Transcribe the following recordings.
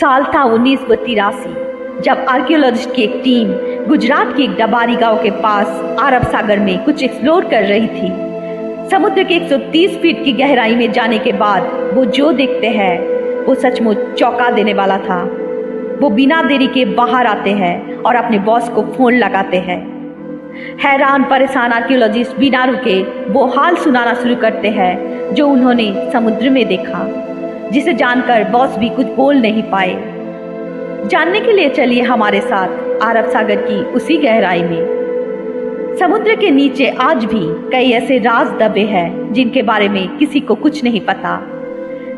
साल था 1983 जब आर्कियोलॉजिस्ट की एक टीम गुजरात के एक डबारी गांव के पास अरब सागर में कुछ एक्सप्लोर कर रही थी। समुद्र के 130 फीट की गहराई में जाने के बाद वो जो देखते हैं वो सचमुच चौंका देने वाला था। वो बिना देरी के बाहर आते हैं और अपने बॉस को फोन लगाते हैं। हैरान परेशान आर्कियोलॉजिस्ट बिना रुके वो हाल सुनाना शुरू करते हैं जो उन्होंने समुद्र में देखा, जिसे जानकर बॉस भी कुछ बोल नहीं पाए। जानने के लिए चलिए हमारे साथ अरब सागर की उसी गहराई में। समुद्र के नीचे आज भी कई ऐसे राज दबे हैं जिनके बारे में किसी को कुछ नहीं पता।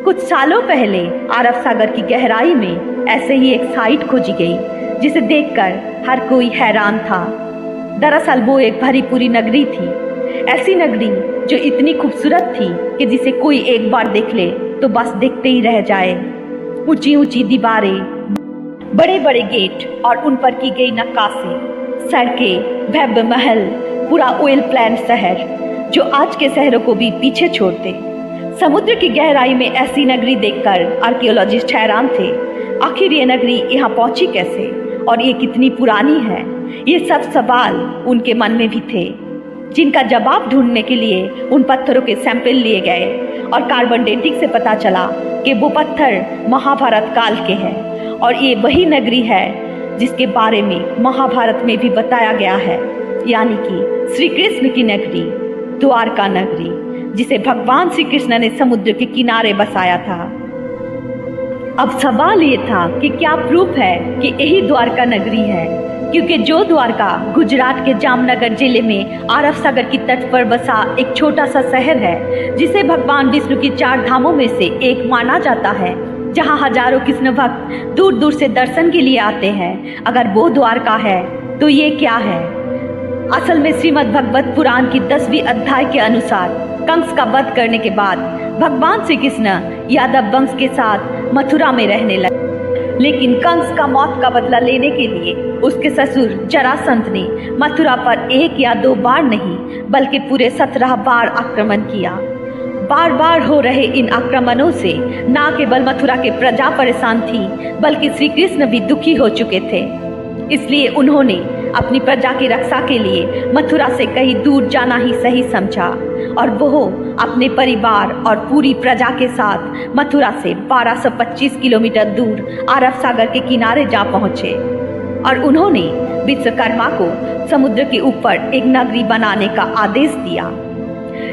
कुछ सालों पहले अरब सागर की गहराई में ऐसे ही एक साइट खोजी गई जिसे देखकर हर कोई हैरान था। दरअसल वो एक भरी पूरी नगरी थी, ऐसी नगरी जो इतनी खूबसूरत थी कि जिसे कोई एक बार देख ले तो बस देखते ही रह जाए। ऊंची ऊंची दीवारें, बड़े बड़े गेट और उन पर की गई नक्काशी, सड़कें, भव्य महल, पूरा वेल प्लान शहर जो आज के शहरों को भी पीछे छोड़ते। समुद्र की गहराई में ऐसी नगरी देखकर आर्कियोलॉजिस्ट हैरान थे। आखिर ये नगरी यहाँ पहुंची कैसे और ये कितनी पुरानी है? ये सब सवाल उनके मन में भी थे, जिनका जवाब ढूंढने के लिए उन पत्थरों के सैंपल लिए गए और कार्बन डेटिंग से पता चला कि वो पत्थर महाभारत काल के हैं और ये वही नगरी है जिसके बारे में महाभारत में भी बताया गया है, यानी कि श्री कृष्ण की नगरी, द्वारका नगरी, जिसे भगवान श्री कृष्ण ने समुद्र के किनारे बसाया था। अब सवाल ये था कि क्या प्रूफ है कि यही द्वारका नगरी है, क्योंकि जो द्वारका गुजरात के जामनगर जिले में अरब सागर की तट पर बसा एक छोटा सा शहर है, जिसे भगवान विष्णु की 4 धामों में से एक माना जाता है, जहां हजारों कृष्ण भक्त दूर दूर से दर्शन के लिए आते हैं। अगर वो द्वारका है तो ये क्या है? असल में श्रीमद् भगवत पुराण की 10वीं अध्याय के अनुसार कंस का वध करने के बाद भगवान श्री कृष्ण यादव वंश के साथ मथुरा में रहने लगे। लेकिन कंस का मौत का बदला लेने के लिए उसके ससुर जरासंध ने मथुरा पर 1 या 2 बार नहीं बल्कि पूरे 17 बार आक्रमण किया। बार बार हो रहे इन आक्रमणों से न केवल मथुरा के प्रजा परेशान थी बल्कि श्री कृष्ण भी दुखी हो चुके थे। इसलिए उन्होंने अपनी प्रजा की रक्षा के लिए मथुरा से कहीं दूर जाना ही सही समझा और वो अपने परिवार और पूरी प्रजा के साथ मथुरा से 1225 किलोमीटर दूर अरब सागर के किनारे जा पहुंचे और उन्होंने विश्वकर्मा को समुद्र के ऊपर एक नगरी बनाने का आदेश दिया।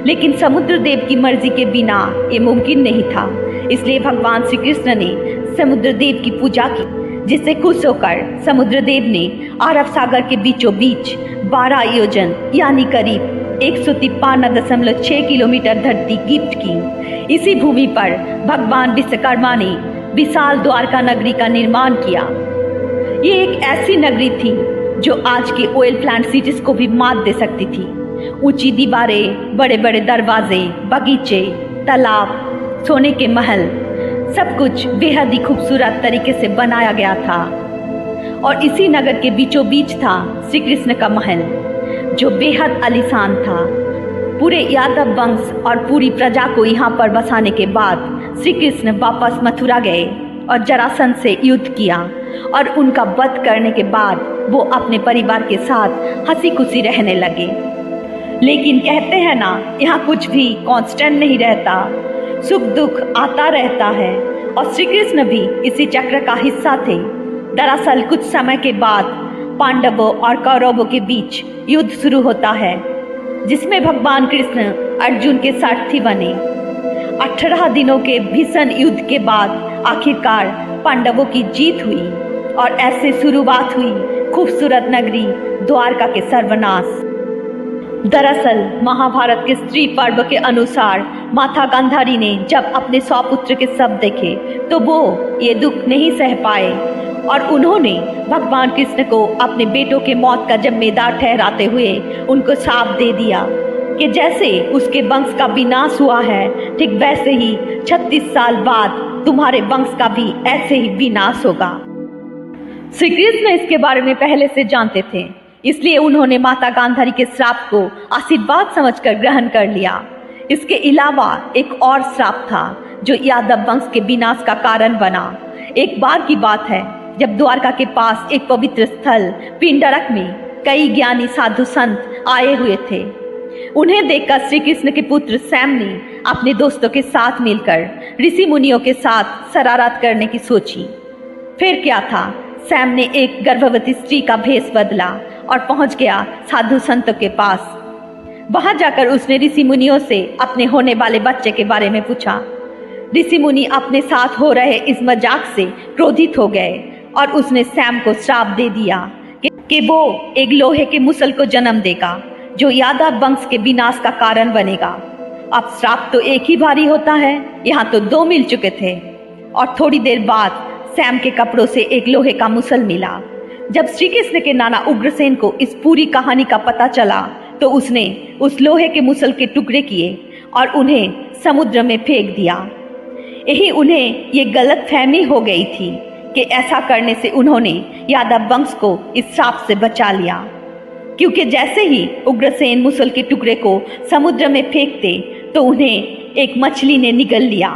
लेकिन समुद्र देव की मर्जी के बिना ये मुमकिन नहीं था। इसलिए भगवान श्री कृष्ण ने समुद्र देव की पूजा की, जिससे खुश होकर समुद्र देव ने अरब सागर के बीचों बीच 12 योजन यानी करीब 153.6 किलोमीटर धरती गिफ्ट की। इसी भूमि पर भगवान विश्वकर्मा ने विशाल द्वारका नगरी का निर्माण किया। ये एक ऐसी नगरी थी जो आज के ऑयल प्लांट सिटीज को भी मात दे सकती थी। ऊंची दीवारें, बड़े बड़े दरवाजे, बगीचे, तालाब, सोने के महल, सब कुछ बेहद ही खूबसूरत तरीके से बनाया गया था। और इसी नगर के बीचों बीच था श्री कृष्ण का महल, जो बेहद आलीशान था। पूरे यादव वंश और पूरी प्रजा को यहाँ पर बसाने के बाद श्री कृष्ण वापस मथुरा गए और जरासंध से युद्ध किया और उनका वध करने के बाद वो अपने परिवार के साथ हंसी खुशी रहने लगे। लेकिन कहते हैं ना, यहाँ कुछ भी कांस्टेंट नहीं रहता, सुख दुख आता रहता है और श्री कृष्ण भी इसी चक्र का हिस्सा थे। दरअसल कुछ समय के बाद पांडवों और कौरवों के बीच युद्ध शुरू होता है, जिसमें भगवान कृष्ण अर्जुन के सारथी बने। 18 दिनों के भीषण युद्ध के बाद आखिरकार पांडवों की जीत हुई और ऐसे शुरुआत हुई खूबसूरत नगरी द्वारका के सर्वनाश। दरअसल महाभारत के स्त्री पर्व के अनुसार माता गांधारी ने जब अपने 100 पुत्र के शव देखे तो वो ये दुख नहीं सह पाए और उन्होंने भगवान कृष्ण को अपने बेटों के मौत का जिम्मेदार ठहराते हुए उनको शाप दे दिया कि जैसे उसके वंश का विनाश हुआ है, ठीक वैसे ही 36 साल बाद तुम्हारे वंश का भी ऐसे ही विनाश होगा। श्री कृष्ण इसके बारे में पहले से जानते थे, इसलिए उन्होंने माता गांधारी के श्राप को आशीर्वाद समझकर ग्रहण कर लिया। इसके अलावा एक और श्राप था जो यादव वंश के विनाश का कारण बना। एक बार की बात है जब द्वारका के पास एक पवित्र स्थल पिंडरक में कई ज्ञानी साधु संत आए हुए थे। उन्हें देखकर श्री कृष्ण के पुत्र सैम ने अपने दोस्तों के साथ मिलकर ऋषि मुनियों के साथ शरारत करने की सोची। फिर क्या था, सैम ने एक गर्भवती स्त्री का भेष बदला और पहुंच गया साधु संतों के पास। वहां जाकर उसने ऋषि मुनियों से अपने होने वाले बच्चे के बारे में पूछा। ऋषि मुनि अपने साथ हो रहे इस मजाक से क्रोधित हो गए और उसने सैम को श्राप दे दिया कि वो एक लोहे के मुसल को जन्म देगा जो यादव वंश के विनाश का कारण बनेगा। अब श्राप तो एक ही भारी होता है, यहाँ तो 2 मिल चुके थे। और थोड़ी देर बाद सैम के कपड़ों से एक लोहे का मुसल मिला। जब श्री कृष्ण के नाना उग्रसेन को इस पूरी कहानी का पता चला तो उसने उस लोहे के मुसल के टुकड़े किए और उन्हें समुद्र में फेंक दिया। यही उन्हें ये गलत फहमी हो गई थी कि ऐसा करने से उन्होंने यादव वंश को इस श्राप से बचा लिया, क्योंकि जैसे ही उग्रसेन मुसल के टुकड़े को समुद्र में फेंकते तो उन्हें एक मछली ने निगल लिया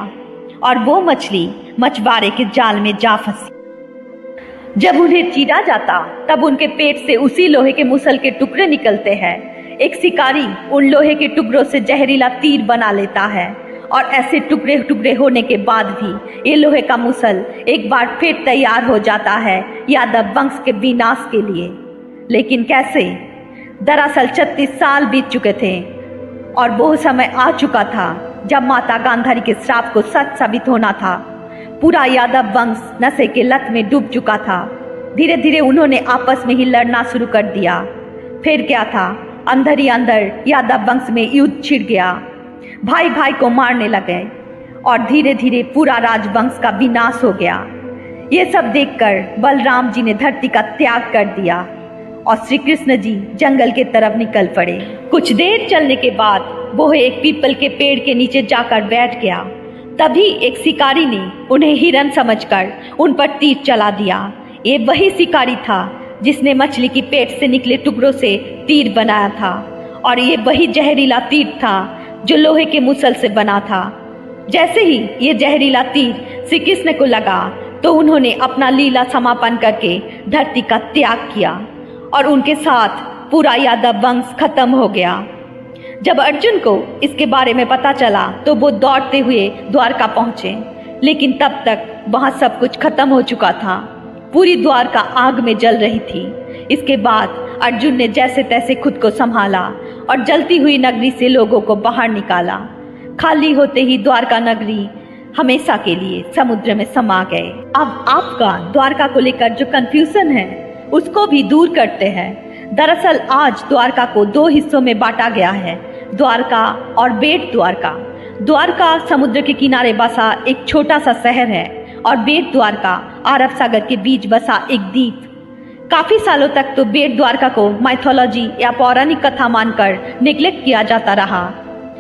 और वो मछली मछुआरे के जाल में जा फंसी। जब उन्हें चीरा जाता तब उनके पेट से उसी लोहे के मुसल के टुकड़े निकलते हैं। एक शिकारी उन लोहे के टुकड़ों से जहरीला तीर बना लेता है और ऐसे टुकड़े टुकड़े होने के बाद भी ये लोहे का मुसल एक बार फिर तैयार हो जाता है यादव वंश के विनाश के लिए। लेकिन कैसे? दरअसल 36 साल बीत चुके थे और वो समय आ चुका था जब माता गांधारी के श्राप को सच साबित होना था। पूरा यादव वंश नशे के लत में डूब चुका था। धीरे धीरे उन्होंने आपस में ही लड़ना शुरू कर दिया। फिर क्या था, अंदर ही अंदर यादव वंश में युद्ध छिड़ गया। भाई भाई को मारने लगे और धीरे धीरे पूरा राजवंश का विनाश हो गया। ये सब देखकर बलराम जी ने धरती का त्याग कर दिया और श्री कृष्ण जी जंगल के तरफ निकल पड़े। कुछ देर चलने के बाद वो एक पीपल के पेड़ के नीचे जाकर बैठ गया। तभी एक शिकारी ने उन्हें हिरन समझकर उन पर तीर चला दिया। ये वही शिकारी था जिसने मछली की पेट से निकले टुकड़ों से तीर बनाया था और ये वही जहरीला तीर था जो लोहे के मुसल से बना था। जैसे ही ये जहरीला तीर श्री कृष्ण को लगा तो उन्होंने अपना लीला समापन करके धरती का त्याग किया और उनके साथ पूरा यादव वंश खत्म हो गया। जब अर्जुन को इसके बारे में पता चला तो वो दौड़ते हुए द्वारका पहुंचे, लेकिन तब तक वहां सब कुछ खत्म हो चुका था। पूरी द्वारका आग में जल रही थी। इसके बाद अर्जुन ने जैसे तैसे खुद को संभाला और जलती हुई नगरी से लोगों को बाहर निकाला। खाली होते ही द्वारका नगरी हमेशा के लिए समुद्र में समा गए। अब आपका द्वारका को लेकर जो कंफ्यूजन है उसको भी दूर करते हैं। दरअसल आज द्वारका को 2 हिस्सों में बांटा गया है, द्वारका और बेट द्वारका। द्वारका समुद्र के किनारे बसा एक छोटा सा शहर है और बेट द्वारका अरब सागर के बीच बसा एक द्वीप। काफी सालों तक तो बेट द्वारका को माइथोलॉजी या पौराणिक कथा मानकर नेग्लेक्ट किया जाता रहा।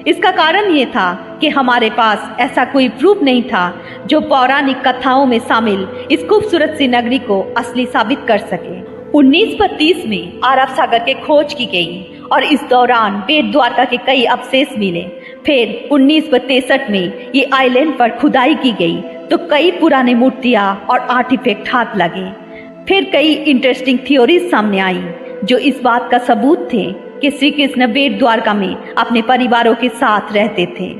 इसका कारण ये था कि हमारे पास ऐसा कोई प्रूफ नहीं था जो पौराणिक कथाओं में शामिल इस खूबसूरत सी नगरी को असली साबित कर सके। 1932 में अरब सागर के खोज की गई और इस दौरान बेट द्वारका के कई अवशेष मिले। फिर 1963 में ये आइलैंड पर खुदाई की गई तो कई पुराने मूर्तियां और आर्टिफैक्ट हाथ लगे। फिर कई इंटरेस्टिंग थ्योरीज सामने आई जो इस बात का सबूत थे कि श्री कृष्ण बेट द्वारका में अपने परिवारों के साथ रहते थे।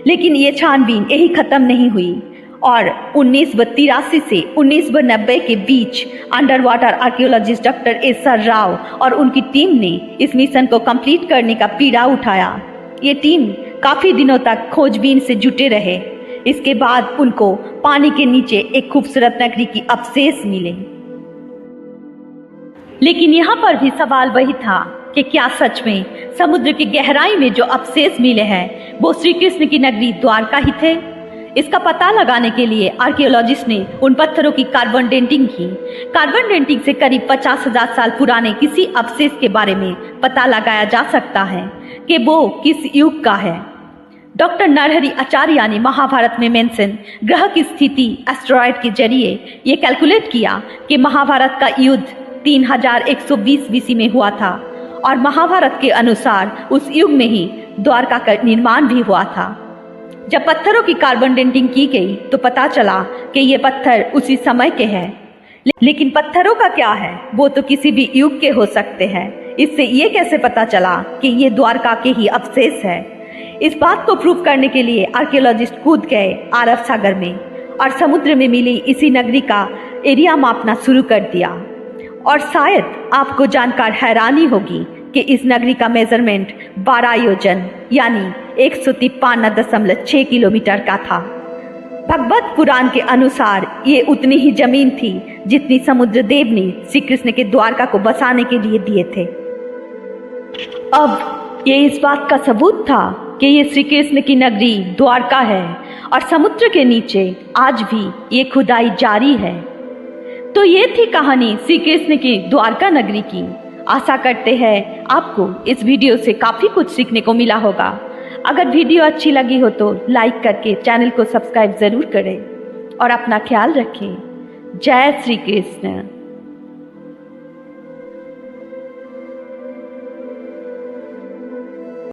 लेकिन ये छानबीन यही खत्म नहीं हुई और 1983 से 1990 के बीच under water archaeologist doctor S R. Rao और उनकी टीम ने इस मिशन को कंप्लीट करने का पीड़ा उठाया। ये टीम काफी दिनों तक खोजबीन से जुटे रहे। इसके बाद उनको पानी के नीचे एक खूबसूरत नगरी की अवशेष मिले। लेकिन यहाँ पर भी सवाल वही था कि क्या सच में समुद्र की गहराई में जो अवशेष मिले हैं वो श्री कृष्ण की नगरी द्वारका ही थे? इसका पता लगाने के लिए आर्कियोलॉजिस्ट ने उन पत्थरों की कार्बन डेटिंग की। कार्बन डेटिंग से करीब 50,000 साल पुराने किसी अवशेष के बारे में पता लगाया जा सकता है कि वो किस युग का है। डॉक्टर नरहरि आचार्य ने महाभारत में मेंशन ग्रह की स्थिति एस्टेरॉयड के जरिए ये कैलकुलेट किया कि महाभारत का युद्ध 3120 BC में हुआ था और महाभारत के अनुसार उस युग में ही द्वारका का निर्माण भी हुआ था। जब पत्थरों की कार्बन डेटिंग की गई तो पता चला कि ये पत्थर उसी समय के हैं। लेकिन पत्थरों का क्या है, वो तो किसी भी युग के हो सकते हैं। इससे ये कैसे पता चला कि ये द्वारका के ही अवशेष है? इस बात को प्रूव करने के लिए आर्कियोलॉजिस्ट कूद गए अरब सागर में और समुद्र में मिली इसी नगरी का एरिया मापना शुरू कर दिया। और शायद आपको जानकर हैरानी होगी कि इस नगरी का मेजरमेंट 12 योजन यानी 153.6 किलोमीटर का था। भगवत पुराण के अनुसार ये उतनी ही जमीन थी जितनी समुद्र देव ने श्री कृष्ण के द्वारका को बसाने के लिए दिए थे। अब ये इस बात का सबूत था कि ये श्री कृष्ण की नगरी द्वारका है और समुद्र के नीचे आज भी ये खुदाई जारी है। तो ये थी कहानी श्री कृष्ण की द्वारका नगरी की। आशा करते हैं आपको इस वीडियो से काफ़ी कुछ सीखने को मिला होगा। अगर वीडियो अच्छी लगी हो तो लाइक करके चैनल को सब्सक्राइब ज़रूर करें और अपना ख्याल रखें। जय श्री कृष्ण।